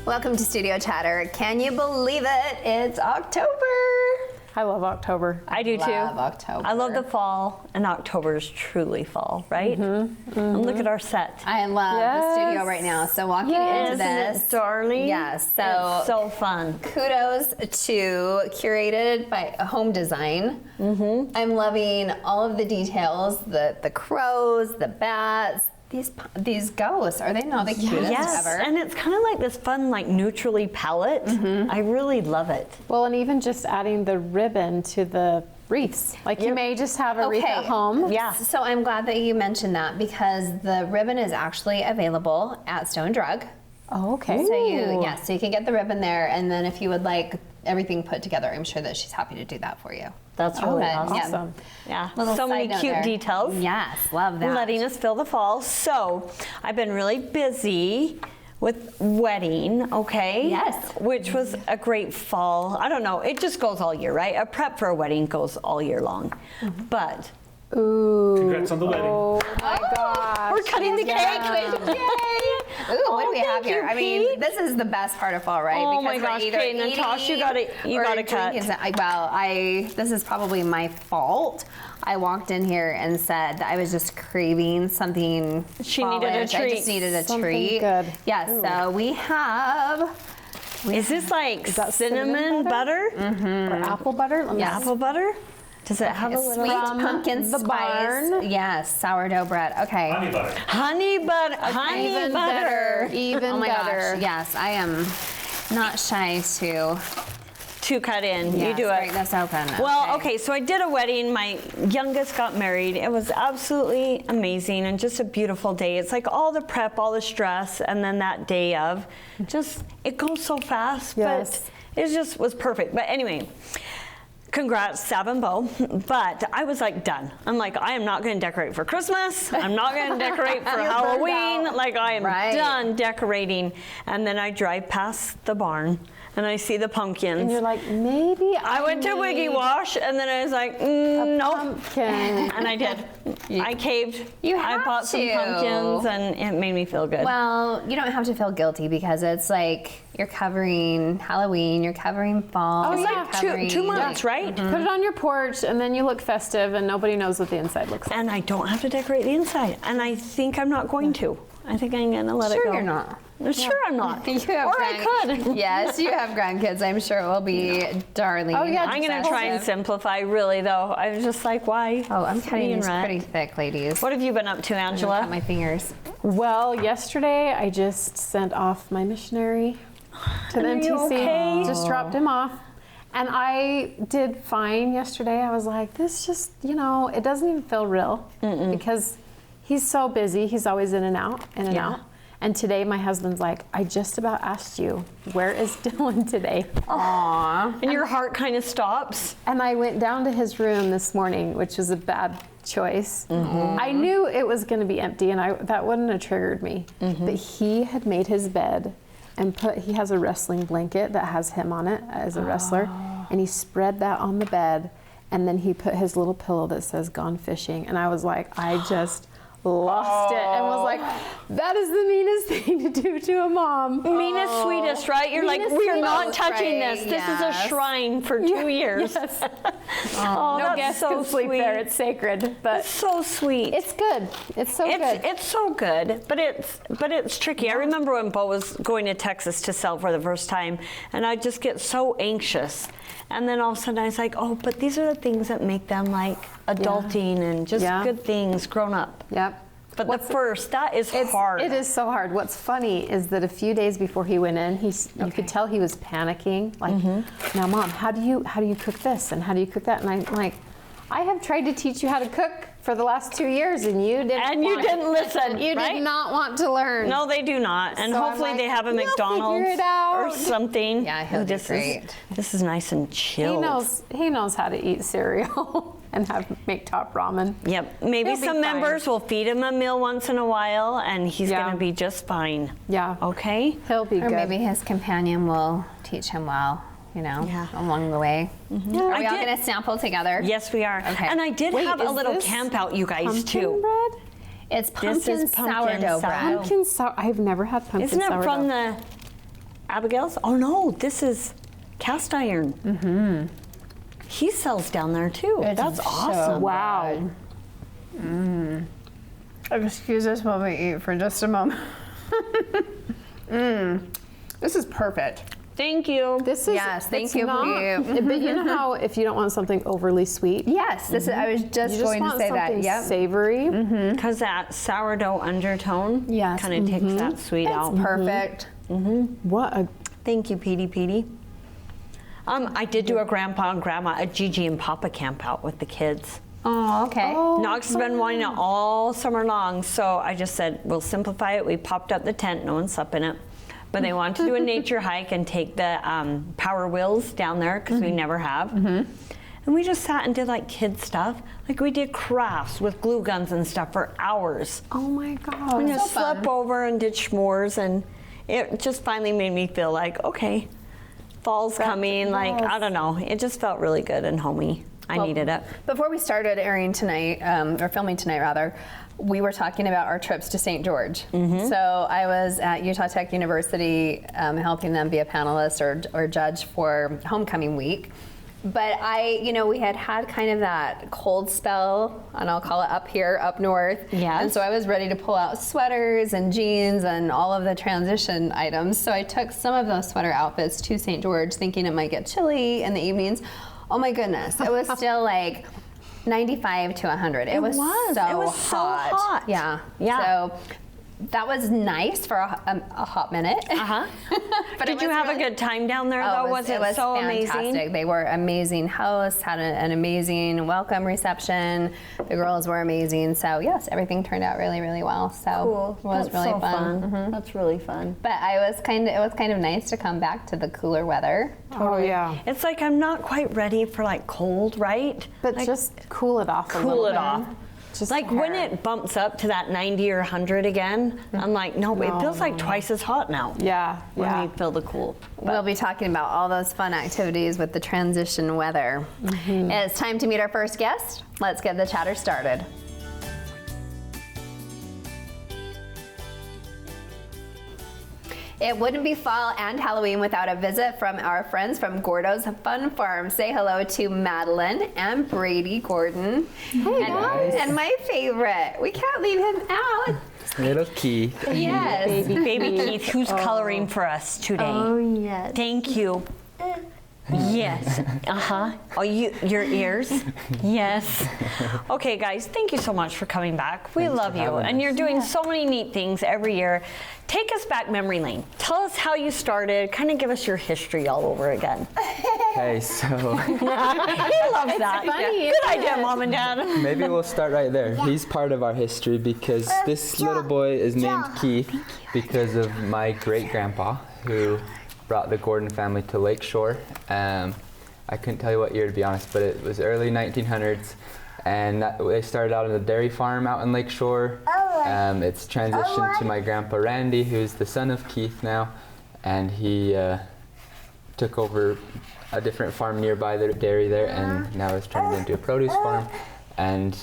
Welcome to Studio Chatter. Can you believe it? It's October. I love October. I do too. Love October. I love the fall, and October is truly fall, right? And look at our set. I love the studio right now. So walking into Isn't this, it, darling? yes. So It's so fun. kudos to Curated by Home Design. I'm loving all of the details, the crows, the bats, these ghosts. Are they not the cutest Yes, ever? and it's kind of like this fun, like neutrally palette. I really love it. Well, and even just adding the ribbon to the wreaths. Like you may just have a wreath at home. Yeah. So I'm glad that you mentioned that because the ribbon is actually available at Stone Drug. Oh, okay. So you can get the ribbon there, and then if you would like everything put together, I'm sure that she's happy to do that for you. That's really awesome. yeah. Awesome. Yeah, Little so many side note cute there. details. Yes, love that. Letting us feel the fall. So I've been really busy with wedding, okay? Yes. Which was a great fall. I don't know, it just goes all year, right? A prep for a wedding goes all year long. But Ooh. Congrats on the wedding. Oh my gosh. we're cutting the cake. Yay! Ooh, what do we have thank here? you, I mean, Pete. this is the best part of fall, right? Oh my we're gosh, either Kate and Natasha, you or gotta cut. drinking this is probably my fault. I walked in here and said that I was just craving something. She needed a fallish. I treat. just needed a Something treat. good. Yes. So we have. Is this like that cinnamon cinnamon butter? Or apple butter. Let me Yes. Apple butter? Does it have a little Sweet From pumpkin the spice. barn. Yes, sourdough bread. Okay. Honey butter. honey butter? Honey Even butter. better. Even Oh my better. gosh. Yes, I am not shy to. To cut in. You Yes, do break it. this open. Well, okay, so I did a wedding. My youngest got married. It was absolutely amazing and just a beautiful day. It's like all the prep, all the stress, and then that day of, just, it goes so fast, Yes. but it just was perfect. But anyway, congrats, Sab and Bo. But I was like done. I'm like, I am not going to decorate for Christmas. I'm not going to decorate for You're burned Halloween. out. Like I am Right. done decorating. And then I drive past the barn and I see the pumpkins. And you're like, maybe I went to Wiggy need Wash and then I was like, nope. pumpkin. And I did. I caved. You I have bought some to. pumpkins and it made me feel good. Well, you don't have to feel guilty because it's like you're covering Halloween, you're covering fall. Oh, you're yeah. covering- 2 months, right? Put it on your porch, and then you look festive, and nobody knows what the inside looks like. And I don't have to decorate the inside. And I think I'm not going to. I think I'm going to let it Sure go. you're not. Sure I'm not. You have Or I could. Yes, you have grandkids. I'm sure it will be darling. Oh, yeah, I'm going to try and simplify, really, though. I was just like, why? Oh, I'm cutting Being these red. pretty thick, ladies. What have you been up to, Cut Angela? my fingers. Well, yesterday I just sent off my missionary to the Are you MTC. okay? Just dropped him off. And I did fine yesterday. I was like, this just, it doesn't even feel real because he's so busy. He's always in and out, in and Yeah. out. And today my husband's like, I just about asked you, where is Dylan today? Aww. And your heart kind of stops. And I went down to his room this morning, which was a bad choice. I knew it was going to be empty, and that wouldn't have triggered me. But he had made his bed and he has a wrestling blanket that has him on it as a wrestler, and he spread that on the bed, and then he put his little pillow that says "Gone Fishing," and I was like, I just lost it and was like, that is the meanest thing to do to a mom. Meanest, sweetest, right? You're like, Meanest, we are not sweetest, touching right, this. This is a yes. shrine for 2 years. Yes. Oh, No that's guest so can sleep sweet. there. It's sacred, but So sweet. it's good. It's so good. It's so good, but it's tricky. I remember when Bo was going to Texas to sell for the first time, and I'd just get so anxious. And then all of a sudden I was like, oh, but these are the things that make them like adulting and just Yeah. good things grown up. Yep. But the first, that is hard. It is so hard. What's funny is that a few days before he went in, you could tell he was panicking. Like, now, Mom, how do you cook this and how do you cook that? And I'm like, I have tried to teach you how to cook for the last 2 years, and you didn't. And you didn't listen, You right? did not want to learn. No, they do not. And So I'm hopefully like, they have a "You'll McDonald's figure it out." or something. Yeah, he'll do this great. This is nice and chilled. He knows how to eat cereal and make top ramen. Yep. Maybe He'll be some fine. members will feed him a meal once in a while, and he's Yeah. going to be just fine. Yeah. Okay. He'll be Or good. maybe his companion will teach him well, Yeah. along the way. Are we all I did- going to sample together? Yes, we are. Okay. And I did Wait, have a is little this camp out, you guys, pumpkin too. bread? It's This pumpkin is pumpkin sourdough bread. sourdough. Pumpkin sour. I've never had pumpkin Isn't it sourdough. from the Abigail's? Oh no, this is cast iron. Mm-hmm. He sells down there too. That's so awesome. Wow. Excuse us while we eat for just a moment. This is perfect. Thank you. This is Yes, thank it's you, not- Pete. But you know how if you don't want something overly sweet, Yes, this is. I was you just just going to want say that. something Yep. savory. Because that sourdough undertone Yes. kind of takes that sweet out. Perfect. What a Thank you, Petey. I did do a grandpa and grandma, a Gigi and Papa camp out with the kids. Oh, okay. Knox has been wanting it all summer long, so I just said, we'll simplify it. We popped up the tent, no one slept in it. But they wanted to do a nature hike and take the Power Wheels down there, because we never have. And we just sat and did like kid stuff. Like we did crafts with glue guns and stuff for hours. oh my god. And just fun. slept over and did s'mores, and it just finally made me feel like, okay, fall's coming. Like, I don't know. It just felt really good and homey. I needed it. Before we started airing tonight, or filming tonight rather, we were talking about our trips to St. George. So I was at Utah Tech University helping them be a panelist or judge for homecoming week. But we had kind of that cold spell, and I'll call it up here, up north. Yes. And so I was ready to pull out sweaters and jeans and all of the transition items. So I took some of those sweater outfits to St. George thinking it might get chilly in the evenings. Oh my goodness, it was still like 95 to 100. It was so hot. Yeah. So that was nice for a hot minute. But Did you have a good time down there, though? Was it so fantastic. amazing? They were amazing hosts, had an amazing welcome reception. The girls were amazing. So yes, everything turned out really, really well. So it was really fun. That's really fun. But it was kind of nice to come back to the cooler weather. Oh yeah. It's like I'm not quite ready for like cold, right? But like, just cool it off a cool little it bit. off. Just Like when it bumps up to that 90 or 100 again, I'm like, no, it feels like twice as hot now. Yeah. When Yeah. we feel the cool. We'll be talking about all those fun activities with the transition weather. It's time to meet our first guest. Let's get the chatter started. It wouldn't be fall and Halloween without a visit from our friends from Gordo's Fun Farm. Say hello to Madeline and Brady Gordon. Hey guys. And my favorite, we can't leave him out. Little Keith. Yes. Baby Keith, who's coloring for us today? Oh, yes. Thank you. Yes. Oh, your ears? Yes. Okay, guys, thank you so much for coming back. We Thanks love for you. having And us. you're doing so many neat things every year. Take us back memory lane. Tell us how you started. Kind of give us your history all over again. Okay, so He loves that. funny, Good idea, Mom and Dad. maybe we'll start right there. He's part of our history because this little boy is named Keith because of my great-grandpa who brought the Gordon family to Lakeshore. I couldn't tell you what year, to be honest, but it was early 1900s. And they started out on a dairy farm out in Lakeshore. It's transitioned to my grandpa Randy, who's the son of Keith now. And he took over a different farm nearby the dairy there, and now it's turned into a produce farm. And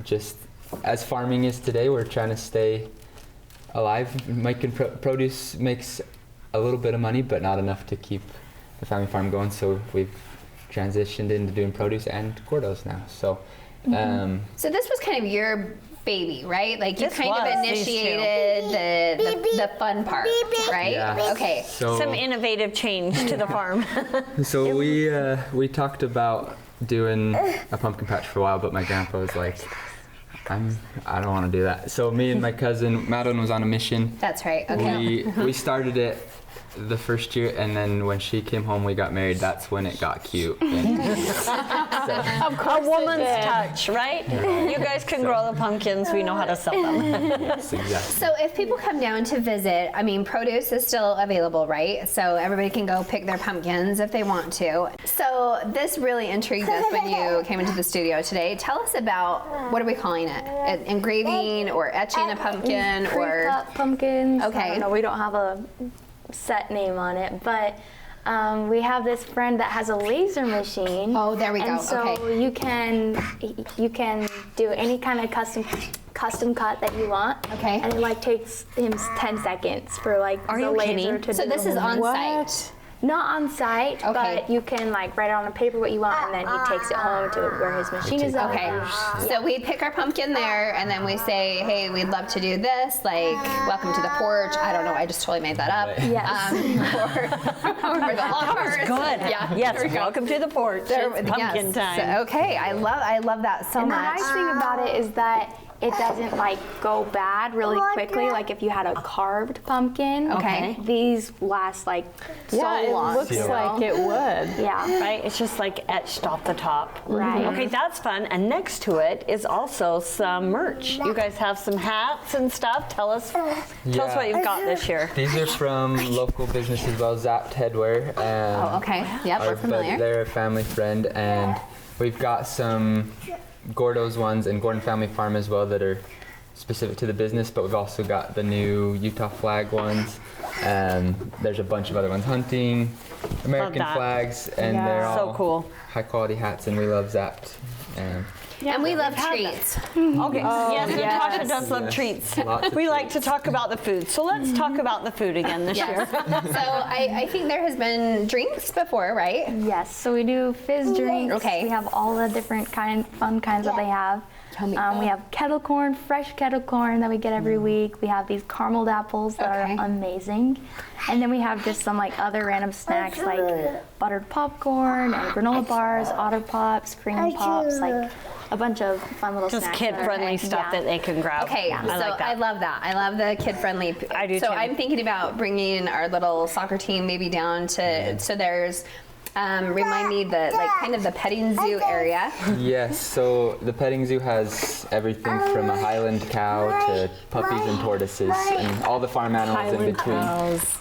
just as farming is today, we're trying to stay alive. Making produce makes a little bit of money, but not enough to keep the family farm going. So we've transitioned into doing produce and Gordo's now. So. So this was kind of your baby, right? Like you This kind of was, these two. initiated the fun part, right? Yeah. Okay. So, Some innovative change to the farm. so we talked about doing a pumpkin patch for a while, but my grandpa was like, I don't want to do that. So me and my cousin Madeline was on a mission. That's right. Okay. We started it the first year, and then when she came home, we got married. That's when it got cute. A woman's touch, right? You guys can grow the pumpkins. We know how to sell them. That's exactly. So if people come down to visit, I mean, produce is still available, right? So everybody can go pick their pumpkins if they want to. So this really intrigued us when you came into the studio today. Tell us about, what are we calling it? Engraving or etching a pumpkin or? Pre-cut pumpkins. Okay. I don't know, we don't have a set name on it, but we have this friend that has a laser machine. Oh, there we go. And so Okay. you can do any kind of custom cut that you want. Okay. And it like takes him 10 seconds for like Are the you laser kidding? to So do this the is on movement. site. Not on site, Okay. but you can like write it on a paper what you want, and then he takes it home to where his machine is at. Okay, so we pick our pumpkin there, and then we say, "Hey, we'd love to do this. Like, welcome to the porch." I don't know. I just totally made that up. Yes. For the lovers. Good. Yeah. Yes. there we go. Welcome to the porch. There- It's pumpkin yes. time. So, okay, I love that so And the much. nice thing about it is that it doesn't like go bad really quickly. Like if you had a carved pumpkin, Okay. these last like so Yeah, it long. looks you know? like it would. Yeah. Right? It's just like etched off the top. Right. Okay, that's fun. And next to it is also some merch. You guys have some hats and stuff. Tell us Yeah. what you've got this year. These are from local business as well, Zapped Headwear. Oh, okay. Yep, we're familiar. They're a family friend, and we've got some Gordo's ones and Gordon Family Farm as well that are specific to the business, but we've also got the new Utah flag ones. There's a bunch of other ones, hunting, American that. flags, and Yeah. they're So all cool. high quality hats, and we love Zapped. And we love treats. Okay. Yes, Natasha yes. does love Yes. treats. Lots of We like to treats. talk about the food. So let's talk about the food again this year. Yes. So I think there has been drinks before, right? Yes. So we do fizz drinks. Okay. We have all the different fun kinds that they have. We have kettle corn, fresh kettle corn that we get every week. We have these carameled apples that Okay. are amazing. And then we have just some like other random snacks like buttered popcorn and granola bars, Otter Pops, cream pops, like a bunch of fun little Just snacks. that are- kid-friendly stuff yeah. that they can grab. Okay, I so like that. I love that. I love the kid-friendly. I do So too. I'm thinking about bringing our little soccer team maybe down to. So there's. Remind me the like kind of the petting zoo area. Yes, so the petting zoo has everything from a Highland cow to puppies and tortoises and all the farm animals in Highland between. cows.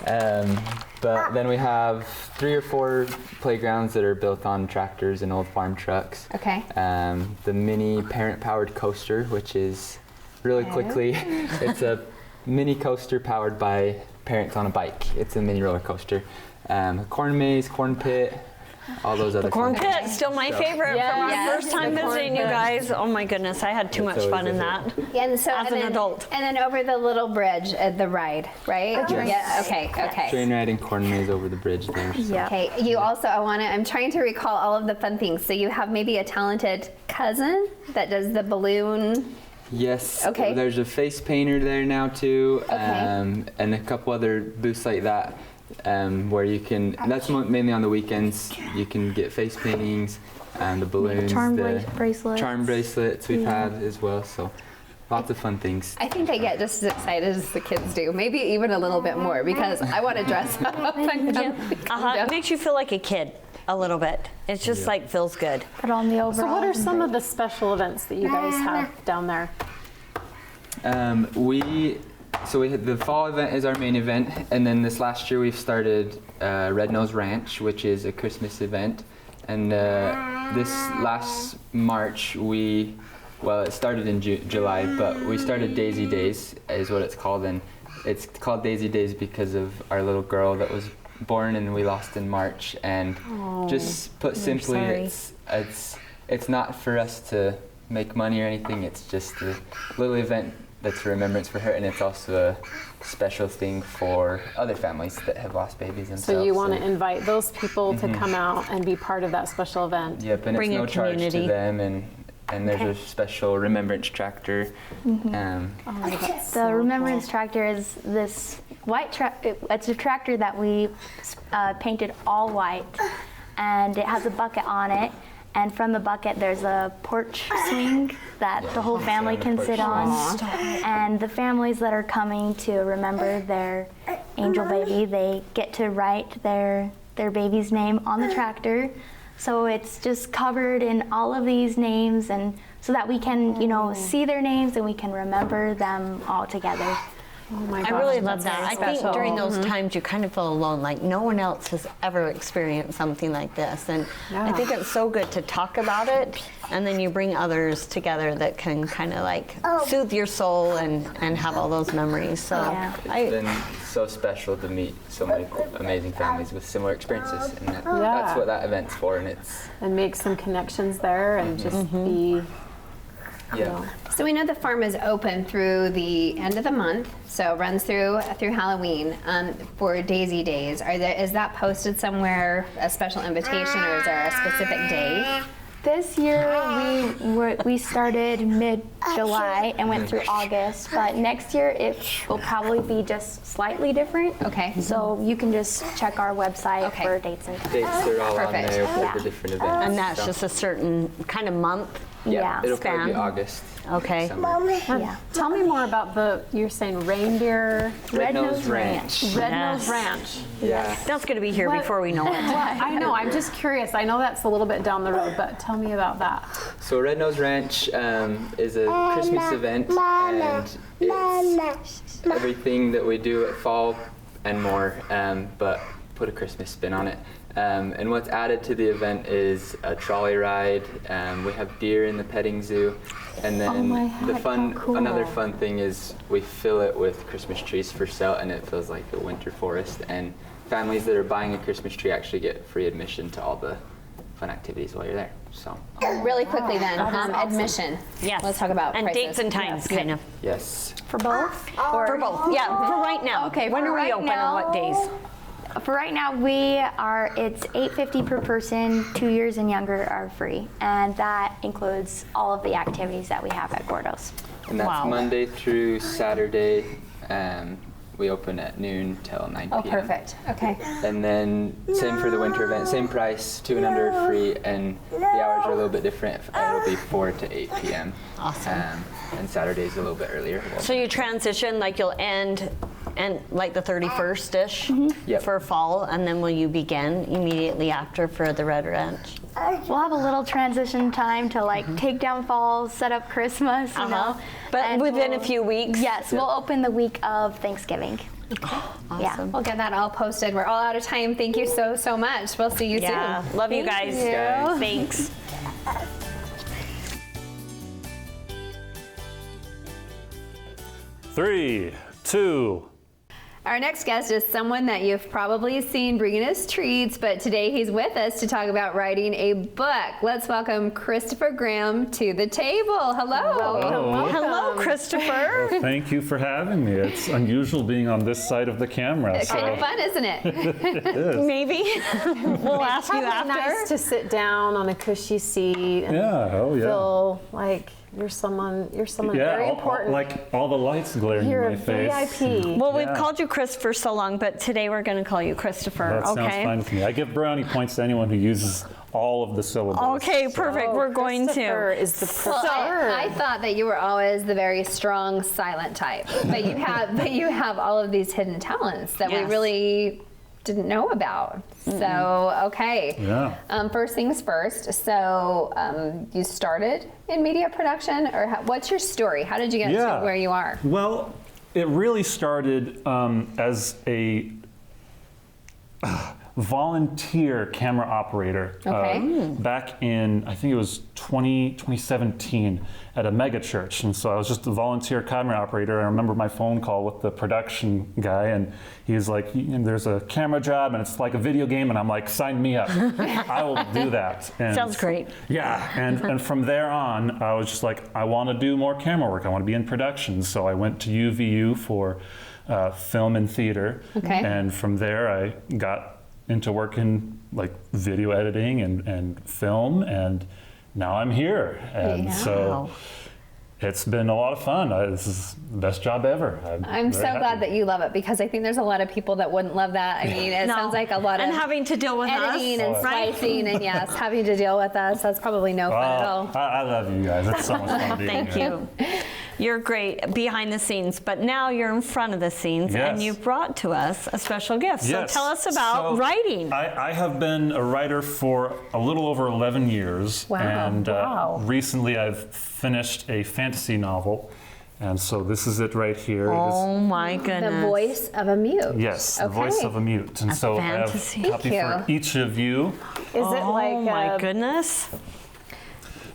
But then we have 3 or 4 playgrounds that are built on tractors and old farm trucks. Okay. The mini parent-powered coaster, which is really quickly, it's a mini coaster powered by parents on a bike. It's a mini roller coaster. Corn maze, corn pit, all those other Corn fun things. pit, still my So- favorite from our Yes. first time The corn visiting you pit. guys. Oh my goodness, I had too It's much fun always in a that. hit. Yeah, and so As and an then, adult. and then over the little bridge, the ride, right? Yeah. Okay. Okay. Train riding, corn maze over the bridge there. So. Yeah. Okay. You also, I'm trying to recall all of the fun things. So you have maybe a talented cousin that does the balloon. Yes. Okay. There's a face painter there now too, Okay. and a couple other booths like that, where you can. That's mainly on the weekends. You can get face paintings and the balloons, Charm the bracelets. charm bracelets we've had as well. So lots of fun things. I think I get just as excited as the kids do, maybe even a little bit more because I want to dress up and come It makes you feel like a kid a little bit. It's just like feels good. Put on the overall. So what are some of the special events that you guys have down there? We had the fall event is our main event, and then this last year we've started Red Nose Ranch, which is a Christmas event, and this last March it started in July, but we started Daisy Days is what it's called, and it's called Daisy Days because of our little girl that was born and we lost in March, and just put simply, sorry. it's not for us to make money or anything. It's just a little event that's a remembrance for her, and it's also a special thing for other families that have lost babies themselves. So you want to invite those people to come out and be part of that special event? Yep, and Bring it's a no charge to community. them, and there's a special remembrance tractor. The Remembrance Tractor is this white tractor. It's a tractor that we painted all white, and it has a bucket on it. And from the bucket, there's a porch swing that the whole family can sit on. And the families that are coming to remember their angel baby, they get to write their baby's name on the tractor. So it's just covered in all of these names, and so that we can, see their names and we can remember them all together. Oh my I gosh, really love that's that. I very think special. during those times you kind of feel alone, like no one else has ever experienced something like this. And I think it's so good to talk about it, and then you bring others together that can kind of like soothe your soul and have all those memories. So Yeah. It's been so special to meet so many amazing families with similar experiences, and that's what that event's for. And it's and make some connections there and just be Yeah. So we know the farm is open through the end of the month, so it runs through Halloween for Daisy Days. Is that posted somewhere, a special invitation, or is there a specific day? This year we started mid-July and went through August, but next year it will probably be just slightly different. Okay. So you can just check our website Okay. for dates and times. Dates are all Perfect. on there for Yeah. the different events. And that's so- just a certain kind of month. Yeah. It'll probably be span. August. Okay. Summer. Yeah. Tell me more about you're saying reindeer, Red Nose Nose Ranch. Red Yes. Nose Ranch. Yeah. That's going to be here What- before we know it. I know, I'm just curious. I know that's a little bit down the road, but tell me about that. So Red Nose Ranch is a Christmas event, and it's everything that we do at fall and more, but put a Christmas spin on it. And what's added to the event is a trolley ride. We have deer in the petting zoo, and then my the heck, fun. how cool. Another fun thing is we fill it with Christmas trees for sale, and it feels like a winter forest. And families that are buying a Christmas tree actually get free admission to all the fun activities while you're there. So Really quickly then, admission. Yes. Let's talk about and prices. dates and times, kind of. yes. For both? For both. Yeah, for right now. Okay, When for are we right open now- and what days? For right now, it's $8.50 per person. 2 years and younger are free, and that includes all of the activities that we have at Gordo's. And that's Wow. Monday through Saturday. We open at noon till 9 Oh, p.m. perfect. Okay. And then same for the winter event, same price, 2 and under free, and the hours are a little bit different. It'll be 4 to 8 p.m. Awesome. And Saturday's a little bit earlier. So you transition, like you'll end like the 31st-ish Yep. for fall, and then will you begin immediately after for the Red Ranch? We'll have a little transition time to take down fall, set up Christmas, you know. But and within a we'll- few weeks? Yes, we'll open the week of Thanksgiving. Yeah. We'll get that all posted. We're all out of time. Thank you so much. We'll see you Yeah. soon. Love you guys. you. Thanks. Three, two. Our next guest is someone that you've probably seen bringing us treats, but today he's with us to talk about writing a book. Let's welcome Christopher Graham to the table. Hello. Hello, Christopher. Thank you for having me. It's unusual being on this side of the camera. Kind of fun, isn't it? Maybe. We'll ask you Probably after. nice to sit down on a cushy seat and Yeah, oh yeah. feel like you're someone very important. like all the lights glaring You're in a my face. VIP. Well, we've Yeah. called you Chris for so long, but today we're going to call you Christopher. That sounds okay. fine with me. I give brownie points to anyone who uses all of the syllables. Okay, perfect. We're going Christopher to. is the Well, preferred. I thought that you were always the very strong, silent type, but you have all of these hidden talents that Yes. we really didn't know about. So, okay. Yeah. First things first. So, you started in media production, or what's your story? How did you get to where you are? Well, it really started as a volunteer camera operator Okay. back in, I think it was 2017 at a mega church. And so I was just a volunteer camera operator. I remember my phone call with the production guy, and he was like, there's a camera job and it's like a video game. And I'm like, sign me up. I will do that. And Sounds great. yeah, and from there on, I was just like, I want to do more camera work. I want to be in production. So I went to UVU for film and theater. Okay. And from there, I got into working like video editing and film, and now I'm here. And Yeah. so it's been a lot of fun. This is the best job ever. I'm so very glad happy. that you love it, because I think there's a lot of people that wouldn't love that. I mean, it No. sounds like a lot of And having to deal with editing us, and right? splicing, and yes, having to deal with us. That's probably no fun at all. I love you guys. It's so much fun being Thank here. you. You're great behind the scenes, but now you're in front of the scenes, and Yes. you've brought to us a special gift. So Yes. tell us about So, writing. I have been a writer for a little over 11 years. Wow. And Wow. recently I've finished a fantasy novel. And so this is it right here. It is- Oh my goodness. The voice of a mute. yes, the Okay. voice of a mute. And so fantasy. I have a copy Thank for each of you. Is it Oh like my goodness.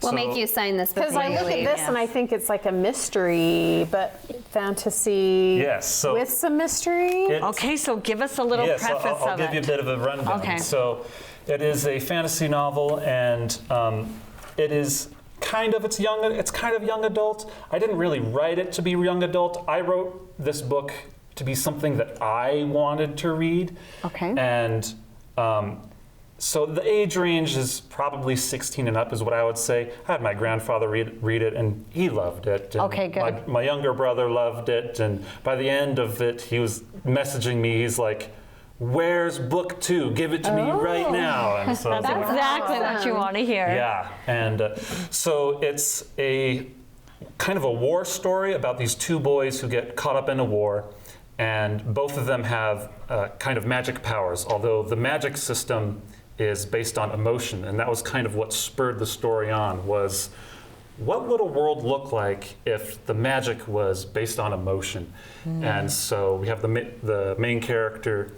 We'll So- make you sign this Because before I you look at leave. this and I think it's like a mystery, but fantasy Yes, so with some mystery. it- Okay, so give us a little Yes, preface I'll of give you a it. bit of a rundown. Okay. So it is a fantasy novel, and it is it's kind of young adult. I didn't really write it to be young adult. I wrote this book to be something that I wanted to read. Okay. And so the age range is probably 16 and up is what I would say. I had my grandfather read it, and he loved it. And Okay, good. My younger brother loved it, and by the end of it, he was messaging me. He's like, "Where's book 2? Give it to me right now." And so I was That's like, exactly what you want to hear. yeah, and so it's a kind of a war story about these two boys who get caught up in a war, and both of them have kind of magic powers, although the magic system is based on emotion, and that was kind of what spurred the story on, was what would a world look like if the magic was based on emotion? And so we have the main character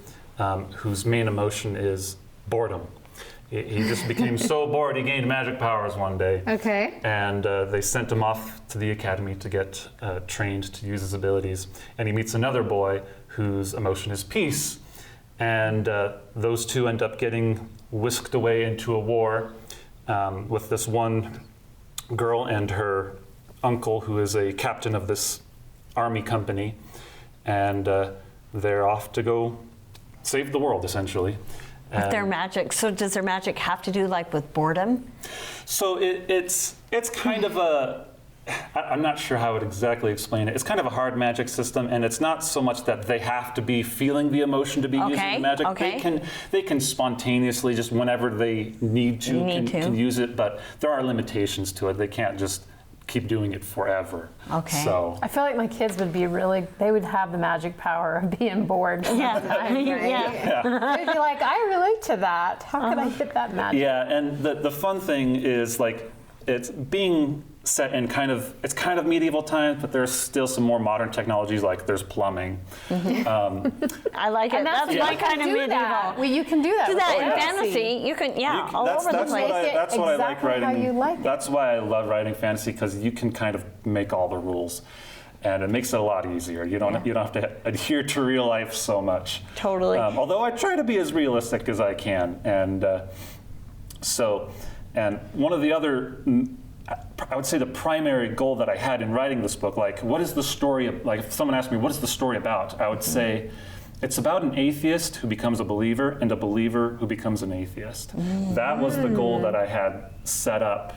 whose main emotion is boredom. He just became so bored he gained magic powers one day. Okay. And they sent him off to the academy to get trained to use his abilities. And he meets another boy whose emotion is peace. And those two end up getting whisked away into a war with this one girl and her uncle, who is a captain of this army company. And they're off to go save the world, essentially. With their magic. So does their magic have to do like with boredom? So it's kind of I'm not sure how I would exactly explain it. It's kind of a hard magic system, and it's not so much that they have to be feeling the emotion to be using the magic. Okay. They can spontaneously, just whenever they need to, can use it, but there are limitations to it. They can't just keep doing it forever. Okay. So I feel like my kids would be they would have the magic power of being bored. Yeah. Yeah. They'd be like, I relate to that. How could I get that magic? yeah, and the fun thing is, like, it's being set in it's kind of medieval times, but there's still some more modern technologies, like there's plumbing. I like it. And That's my kind of medieval. Well, you can do that. Do with that in fantasy. fantasy. You can, all That's over the place. That's what I like exactly writing. how you like it. That's why I love writing fantasy, because you can kind of make all the rules, and it makes it a lot easier. You don't have to adhere to real life so much. Totally. Although I try to be as realistic as I can, and and one of the other, I would say, the primary goal that I had in writing this book, like, what is the story? Like, if someone asked me, what is the story about? I would say, it's about an atheist who becomes a believer and a believer who becomes an atheist. That was the goal that I had set up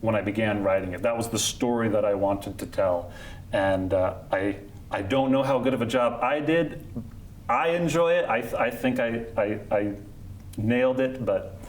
when I began writing it. That was the story that I wanted to tell. And I don't know how good of a job I did. I enjoy it. I think I nailed it, but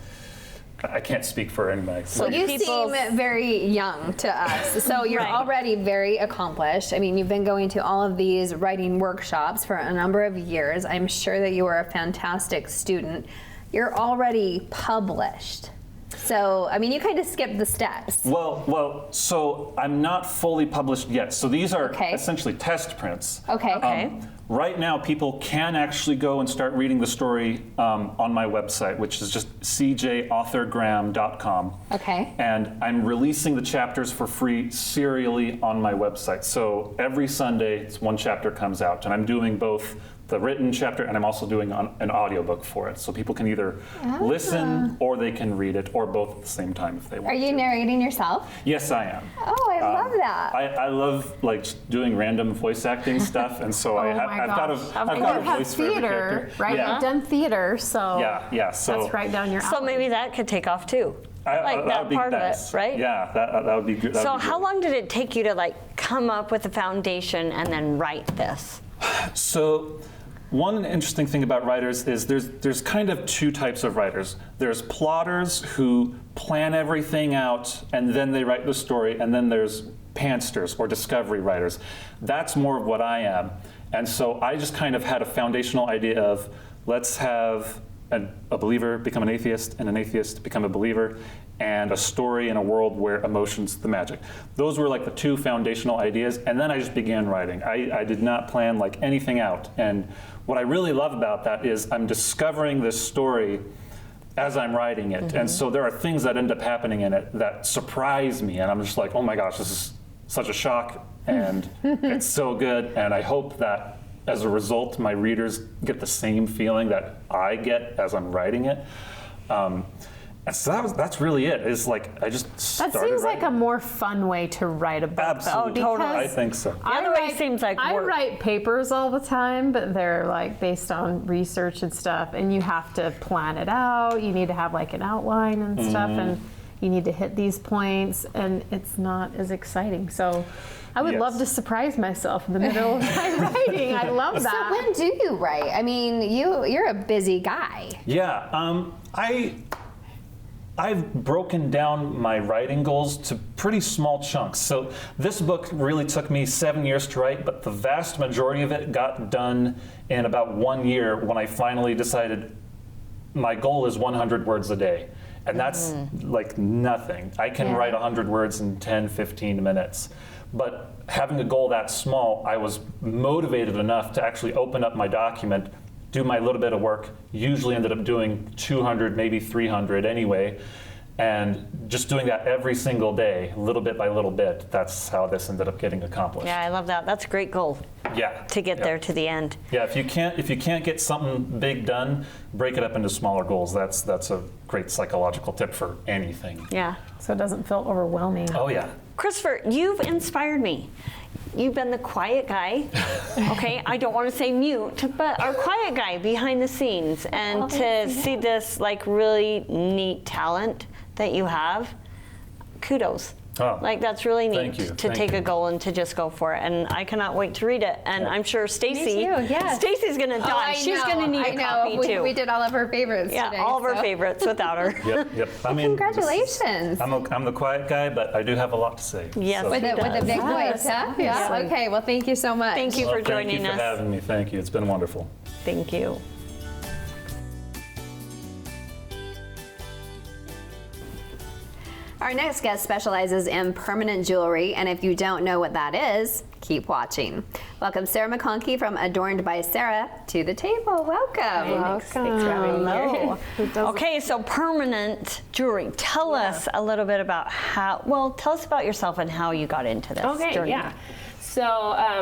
I can't speak for anybody. So you seem very young to us. So you're Right. already very accomplished. I mean, you've been going to all of these writing workshops for a number of years. I'm sure that you are a fantastic student. You're already published. So, I mean, you kind of skipped the steps. Well, so I'm not fully published yet. So these are Okay. essentially test prints. Okay. Okay. Right now, people can actually go and start reading the story on my website, which is just cjauthorgraham.com. Okay. And I'm releasing the chapters for free serially on my website. So every Sunday, one chapter comes out, and I'm doing both the written chapter, and I'm also doing an audiobook for it. So people can either listen or they can read it, or both at the same time if they want Are you to. narrating yourself? Yes, I am. Oh, I love that. I love, like, just doing random voice acting stuff, and so I've got a voice for every theater, character. right? Yeah. You've done theater, so Yeah. So that's right down your alley. So maybe that could take off too. Like that would be part nice. of it, right? Yeah, that would be good. So how long did it take you to like come up with a foundation and then write this? So one interesting thing about writers is there's kind of two types of writers. There's plotters who plan everything out and then they write the story, and then there's pantsters or discovery writers. That's more of what I am. And so I just kind of had a foundational idea of, let's have a believer become an atheist and an atheist become a believer, and a story in a world where emotion's the magic. Those were like the two foundational ideas, and then I just began writing. I did not plan like anything out, and what I really love about that is I'm discovering this story as I'm writing it, and so there are things that end up happening in it that surprise me, and I'm just like, oh my gosh, this is such a shock, and it's so good, and I hope that as a result, my readers get the same feeling that I get as I'm writing it. So that's really it. It's like I just That started seems like a writing. more fun way to write a book. Absolutely. though, totally. I because think so. The other way seems like I work. write papers all the time, but they're like based on research and stuff, and you have to plan it out. You need to have like an outline and stuff, and you need to hit these points, and it's not as exciting. So I would Yes. love to surprise myself in the middle of my writing. I love So that. when do you write? I mean, you're a busy guy. Yeah, I've broken down my writing goals to pretty small chunks. So this book really took me 7 years to write, but the vast majority of it got done in about 1 year when I finally decided my goal is 100 words a day. And that's like nothing. I can write 100 words in 10, 15 minutes. But having a goal that small, I was motivated enough to actually open up my document, do my little bit of work, usually ended up doing 200, maybe 300 anyway, and just doing that every single day, little bit by little bit. That's how this ended up getting accomplished. Yeah, I love that. That's a great goal Yeah. to get Yeah. there to the end. Yeah, if you can't get something big done, break it up into smaller goals. That's a great psychological tip for anything. Yeah. So it doesn't feel overwhelming. Oh yeah. Christopher, you've inspired me. You've been the quiet guy, okay? I don't want to say mute, but our quiet guy behind the scenes. And to see this like really neat talent that you have, kudos. Oh, Like that's really neat thank you, to thank take you. a goal and to just go for it. And I cannot wait to read it. And I'm sure Stacy, too, yes. Stacy's gonna die. She's gonna need a copy we, too. We did all of her favorites yeah, today. all of her so- favorites without her. Yep. I mean, Congratulations. I'm the quiet guy, but I do have a lot to say. Yes. So- With the big voice, huh? Yeah. Okay. Well, thank you so much. Thank you Well, for joining Thank you us. for having me. Thank you. It's been wonderful. Thank you. Our next guest specializes in permanent jewelry, and if you don't know what that is, keep watching. Welcome Sarah McConkey from Adorned by Sarah to the table. Welcome. Thanks for having me here. Okay, so permanent jewelry. Tell us a little bit about tell us about yourself and how you got into this Okay, journey. yeah. So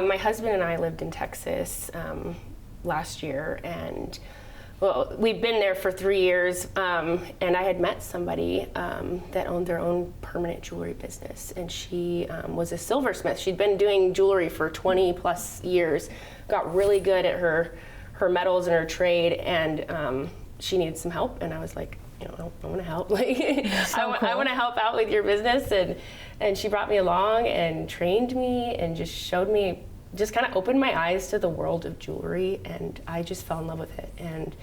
my husband and I lived in Texas last year, and well, we've been there for 3 years, and I had met somebody that owned their own permanent jewelry business, and she was a silversmith. She'd been doing jewelry for 20 plus years, got really good at her metals and her trade, and she needed some help, and I was like, you know, I want to help. Like, I want to help out with your business, and she brought me along and trained me and just showed me, just kind of opened my eyes to the world of jewelry, and I just fell in love with it. And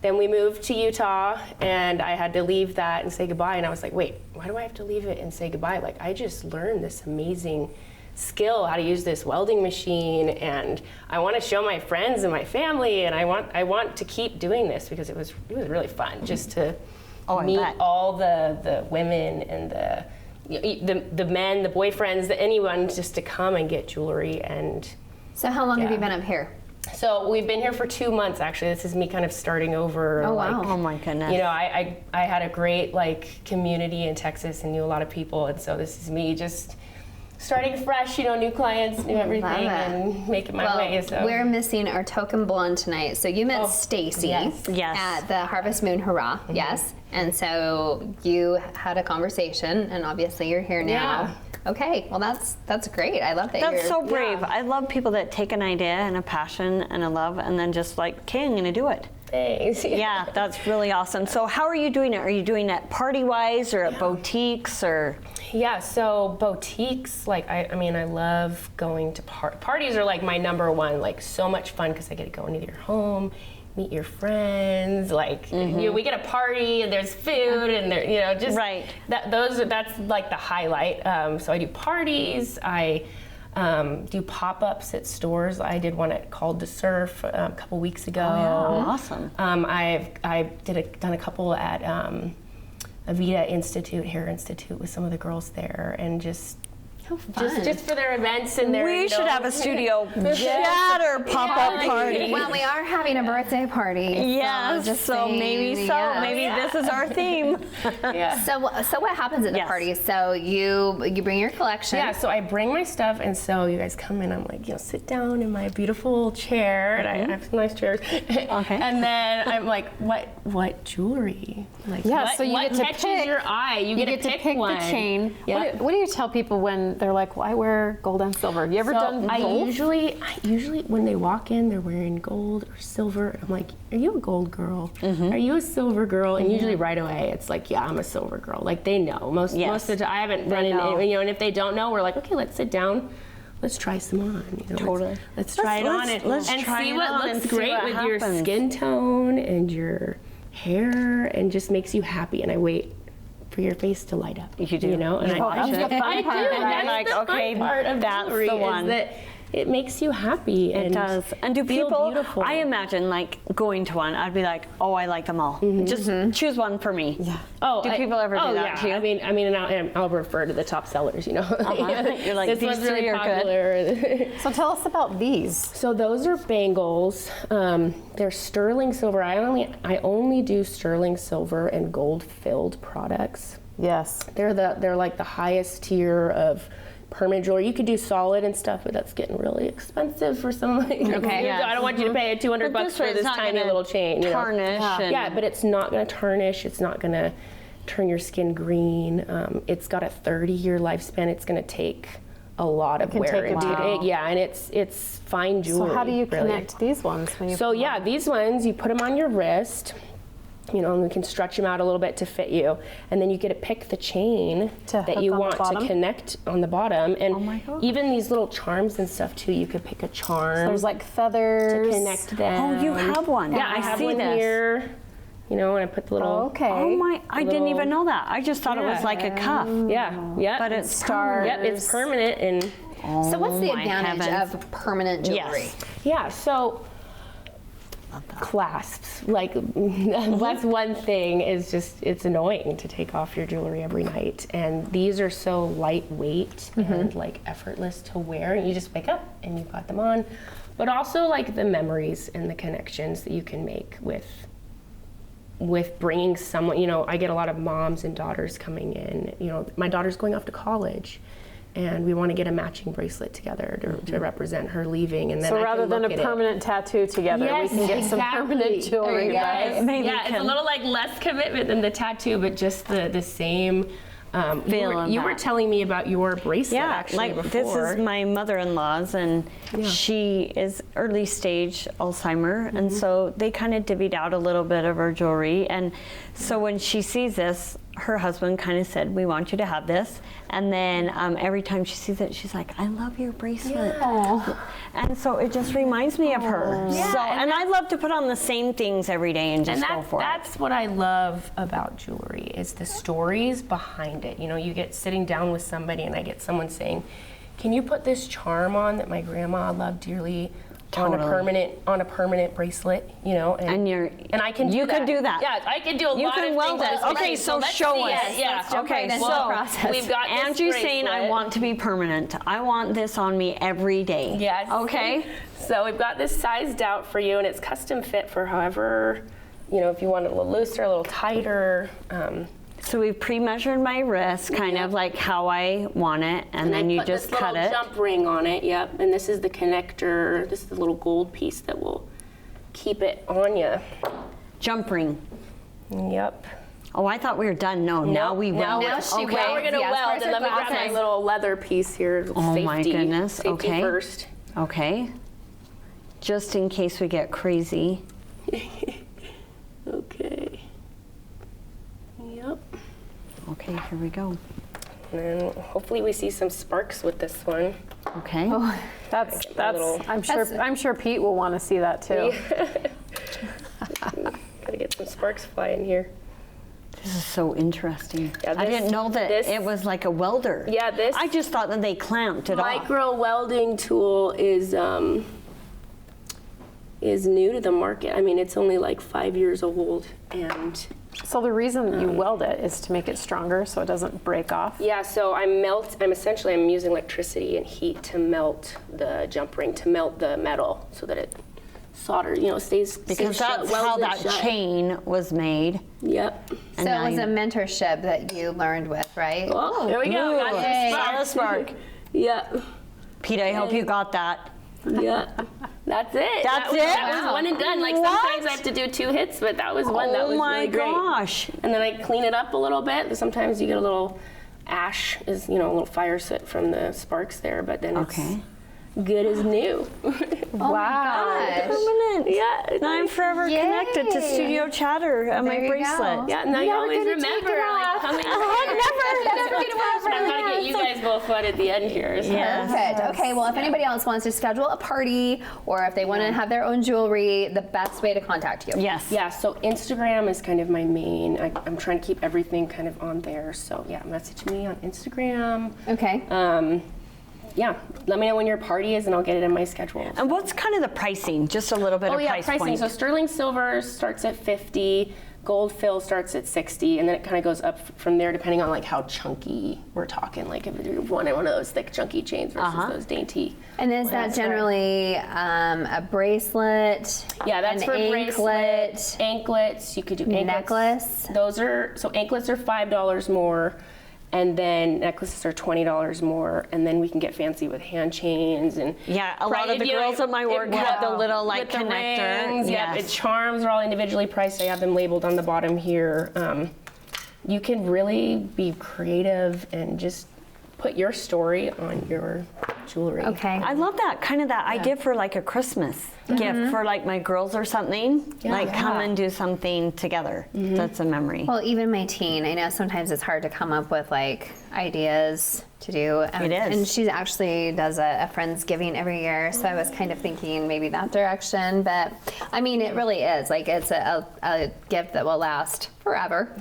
then we moved to Utah, and I had to leave that and say goodbye. And I was like, wait, why do I have to leave it and say goodbye? Like, I just learned this amazing skill, how to use this welding machine, and I want to show my friends and my family, and I want to keep doing this because it was really fun just to I meet bet. all the women and the men, the boyfriends, anyone just to come and get jewelry. And So how long have you Yeah. been up here? so we've been here for 2 months, actually. This is me kind of starting over. Oh, wow. Oh my goodness. You know, I had a great community in Texas and knew a lot of people, and so this is me just starting fresh, you know, new clients, new everything, Love it. and making my way. So we're missing our token blonde tonight. So you met Oh, Stacy yes. Yes. at the Harvest Moon Hurrah, yes? And so you had a conversation, and obviously you're here now. Okay, well that's great. I love that That's you're so brave. I love people that take an idea and a passion and a love and then just like, okay, I'm gonna do it. thanks. Yeah, that's really awesome. So how are you doing it? Are you doing it party-wise or at boutiques or? Yeah, so boutiques, I mean, I love going to parties are like my number one, like so much fun because I get to go into your home, meet your friends, you know, we get a party and there's food and there, you know, just Right. that's like the highlight. So I do parties, I do pop-ups at stores. I did one at Called to Surf a couple weeks ago. Awesome. Done a couple at Avita Institute, Hair Institute, with some of the girls there, and just How fun. just for their events and their. We should have a studio chatter pop-up party. Well, we are having a birthday party. Yes, just so saying, maybe yes. maybe this is our theme. Yeah. So what happens at the Yes. party? So you bring your collection. Yeah, so I bring my stuff, and so you guys come in. I'm like, sit down in my beautiful chair, and I have some nice chairs. Okay. And then I'm like, what jewelry? Like, Yeah, what, so you what get to catches pick- your eye? You get to pick one. the chain. Yeah. What do you tell people when they're like, well, I wear gold and silver? You ever done I gold? usually when they walk in, they're wearing gold or silver. And I'm like, are you a gold girl? Are you a silver girl? And usually right away, it's like, yeah, I'm a silver girl. Like they know most of the time. I haven't run into, and if they don't know, we're like, okay, let's sit down. Let's try some on. Totally. Let's try it on let's and try see it what on looks and see great what with your happens. skin tone and your hair, and just makes you happy. And I wait for your face to light up. You do. and that's I the fun I do. part, right? That's Like, the okay, fun part of that's jewelry the is one. that it makes you happy. It does. And do feel people, beautiful. I imagine like going to one, I'd be like, oh, I like them all. Just choose one for me. Yeah. Oh, Do people ever do that yeah. to you? I mean, and I'll refer to the top sellers. You're like, this these one's three really are good. popular. So tell us about these. So those are bangles. They're sterling silver. I only do sterling silver and gold filled products. Yes. They're like the highest tier of permanent jewelry. You could do solid and stuff, but that's getting really expensive for some. Okay. Yes. I don't want you to pay $200 But this for way, this it's not tiny gonna little chain. tarnish and- Yeah, but it's not going to tarnish. It's not going to turn your skin green. It's got a 30-year lifespan. It's going to take a lot of can wear take and a tear. while. Yeah, and it's fine So jewelry. how do you really. connect these ones when you So yeah, these ones, you put them on your wrist, and we can stretch them out a little bit to fit you. And then you get to pick the chain To that hook you on the want to bottom? connect on the bottom. And Oh my God. even these little charms and stuff too, you could pick a charm There's like feathers. to connect them. Oh, you have one. Yeah, I have see one this. here. And I put the little. Oh, okay. Oh my, I didn't little- even know that. I just thought it was Yeah. like a cuff. Yeah. But it's Stars. Yep, it's permanent and. So what's the Oh my advantage heavens. of permanent jewelry? Yes. Yeah, so clasps, like that's one thing is just it's annoying to take off your jewelry every night, and these are so lightweight and like effortless to wear, and you just wake up and you've got them on. But also like the memories and the connections that you can make with bringing someone, I get a lot of moms and daughters coming in, my daughter's going off to college, and we want to get a matching bracelet together to represent her leaving. And then So I rather can than look a at it. permanent tattoo together, Yes, we can get some exactly. permanent jewelry. There you go. right? Maybe Yeah, it's a can- little like less commitment than the tattoo, but just the same. Feel on you were that. telling me about your bracelet Yeah, actually like before. this is my mother-in-law's, and she is early stage Alzheimer, and so they kind of divvied out a little bit of her jewelry. And so when she sees this, her husband kind of said, "We want you to have this." And then every time she sees it, she's like, "I love your bracelet." And so it just reminds me of her. Yeah, So, and and I love to put on the same things every day and just go for it. that's what I love about jewelry is the stories behind it. You get sitting down with somebody, and I get someone saying, "Can you put this charm on that my grandma loved dearly on Totally. a permanent bracelet?" And I can do you that. can do that. Yeah, I can do a You lot can of weld things. it. with Okay, this. so let's show see us. it. Yeah. Let's jump right into so the process. We've got this Andrew's saying, "I bracelet. want to be permanent. I want this on me every day." Yes. Okay. So we've got this sized out for you, and it's custom fit for however, if you want it a little looser, a little tighter. So we've pre-measured my wrist, kind of like how I want it, and then I you put just this cut little it. jump ring on it. Yep. And this is the connector. This is the little gold piece that will keep it on you. Jump ring. Yep. Oh, I thought we were done. No, now we now weld. Now she Okay. Now we're gonna Yes, weld, first and let me grab process. my little leather piece here. Oh safety. my goodness. Safety Okay. first. Okay. Just in case we get crazy. Okay. Yep. Okay, here we go. And then hopefully we see some sparks with this one. Okay. That's little- I'm sure Pete will want to see that too. Gotta get some sparks flying here. This is so interesting. Yeah, I this- didn't know that this- it was like a welder. Yeah, this I just thought that they clamped it off. micro welding tool is new to the market. I mean, it's only like 5 years old, and So the reason you weld it is to make it stronger so it doesn't break off? Yeah, so I'm using electricity and heat to melt the jump ring, to melt the metal so that it stays Because shut, that's how welds it that shut. chain was made. Yep. And So now it was you- a mentorship that you learned with, right? Oh, there we go. Ooh, Got some solid spark. Yeah. Pete, I hope you got that. Yeah. That's it. That's That it? was one and done. Like What? sometimes I have to do 2 hits, but that was one that was Oh my really great. gosh. And then I clean it up a little bit. Sometimes you get a little ash, a little fire soot from the sparks there, but then Okay. it's good as new. Gosh. Permanent. Yeah. Now I'm forever connected to Yay. Studio Chatter on my There you bracelet. go. Yeah, now you Never always gonna remember, take it like, off. coming here. Never get away And I'm gonna get you guys both fun at the end here. So. Yes. Perfect. Okay, well, if anybody else wants to schedule a party or if they want to have their own jewelry, the best way to contact you. Yes. Yeah, so Instagram is kind of my main. I'm trying to keep everything kind of on there. So yeah, message me on Instagram. Okay. Yeah, let me know when your party is and I'll get it in my schedule. And what's kind of the pricing? Just a little bit Oh of yeah, price pricing. point. So sterling silver starts at 50, gold fill starts at 60, and then it kind of goes up from there depending on like how chunky we're talking. Like if you're wanting one of those thick chunky chains versus those dainty. And is that generally a bracelet? Yeah, that's an for anklet, bracelets, anklets. You could do anklets. necklace? So anklets are $5 more, and then necklaces are $20 more, and then we can get fancy with hand chains and Yeah, a lot of the girls at my work have the little like with the connector. rings, yeah, Yes. the charms are all individually priced. I have them labeled on the bottom here. You can really be creative and just put your story on your jewelry. Okay. I love that kind of that idea for like a Christmas gift for like my girls or something. Like come and do something together. That's a memory. Well, even my teen, I know sometimes it's hard to come up with like ideas to do. It is. And she actually does a Friendsgiving every year, so I was kind of thinking maybe that direction. But I mean, it really is like it's a gift that will last forever.